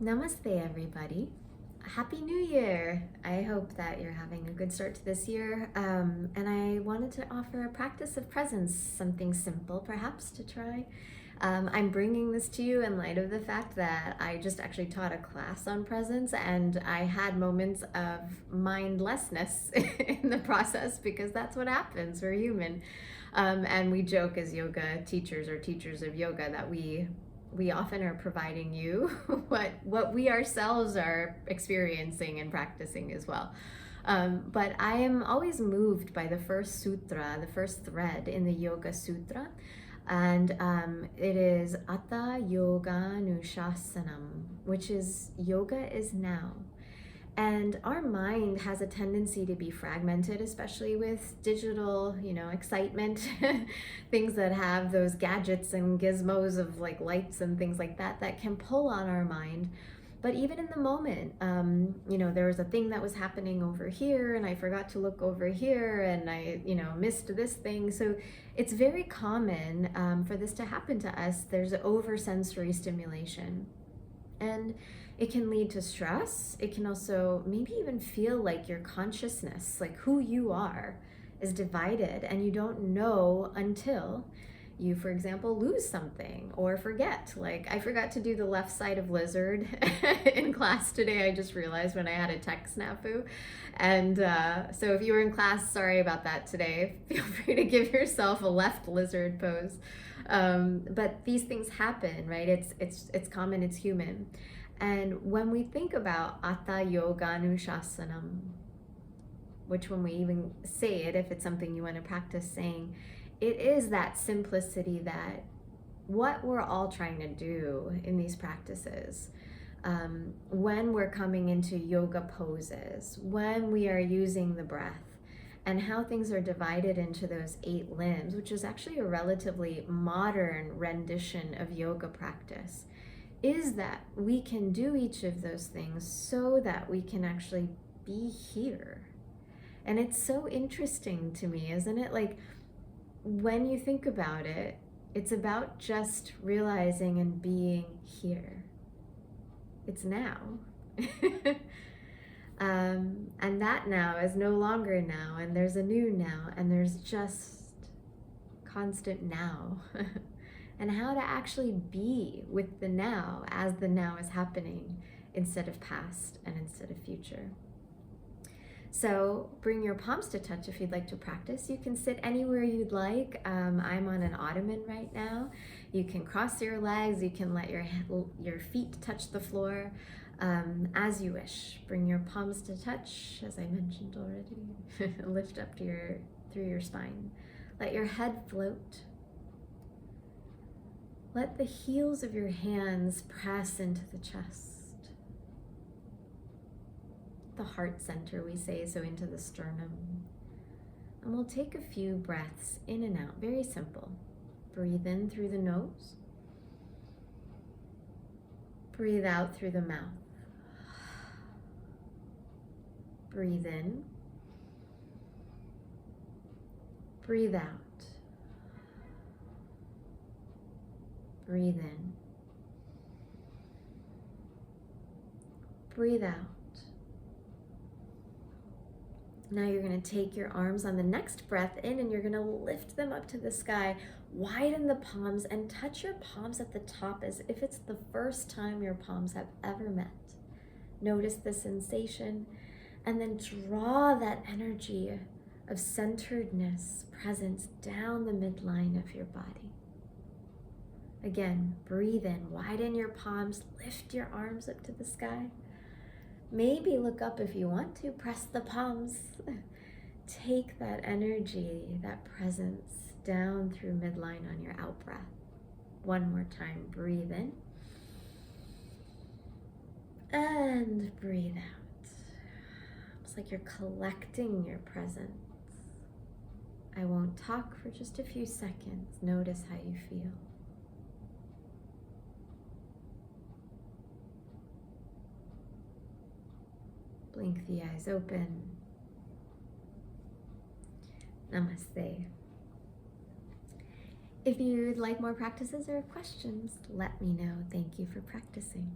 Namaste, everybody. Happy New Year! I hope that you're having a good start to this year. And I wanted to offer a practice of presence, something simple perhaps to try. I'm bringing this to you in light of the fact that I just actually taught a class on presence and I had moments of mindlessness in the process because that's what happens. We're human. And we joke as yoga teachers or teachers of yoga that we often are providing you what we ourselves are experiencing and practicing as well. But I am always moved by the first sutra, the first thread in the Yoga Sutra, and it is Atta Yoga Nushasanam, which is yoga is now. And our mind has a tendency to be fragmented, especially with digital, excitement, things that have those gadgets and gizmos of like lights and things like that that can pull on our mind. But even in the moment, there was a thing that was happening over here and I forgot to look over here and I, missed this thing. So it's very common for this to happen to us. There's over-sensory stimulation. And it can lead to stress. It can also maybe even feel like your consciousness, like who you are, is divided and you don't know until you, for example, lose something or forget. Like I forgot to do the left side of lizard in class today. I just realized when I had a tech snafu. And so if you were in class, sorry about that today. Feel free to give yourself a left lizard pose. But these things happen, right? It's common, it's human. And when we think about Atta Yoga Nushasanam, which when we even say it, if it's something you want to practice saying, it is that simplicity that what we're all trying to do in these practices, when we're coming into yoga poses, when we are using the breath, and how things are divided into those 8 limbs, which is actually a relatively modern rendition of yoga practice, is that we can do each of those things so that we can actually be here. And it's so interesting to me, isn't it? Like, when you think about it, it's about just realizing and being here. It's now. And that now is no longer now, and there's a new now, and there's just constant now. And how to actually be with the now as the now is happening instead of past and instead of future. So bring your palms to touch if you'd like to practice. You can sit anywhere you'd like. I'm on an ottoman right now. You can cross your legs. You can let your feet touch the floor as you wish. Bring your palms to touch, as I mentioned already. Lift up through your spine. Let your head float. Let the heels of your hands press into the chest. The heart center, we say, so into the sternum. And we'll take a few breaths in and out, very simple. Breathe in through the nose. Breathe out through the mouth. Breathe in. Breathe out. Breathe in. Breathe out. Now you're going to take your arms on the next breath in and you're going to lift them up to the sky, widen the palms and touch your palms at the top as if it's the first time your palms have ever met. Notice the sensation and then draw that energy of centeredness, presence down the midline of your body. Again, breathe in, widen your palms, lift your arms up to the sky. Maybe look up if you want to, press the palms. Take that energy, that presence down through midline on your out breath. One more time, breathe in. And breathe out. It's like you're collecting your presence. I won't talk for just a few seconds. Notice how you feel. Blink the eyes open. Namaste. If you'd like more practices or questions, let me know. Thank you for practicing.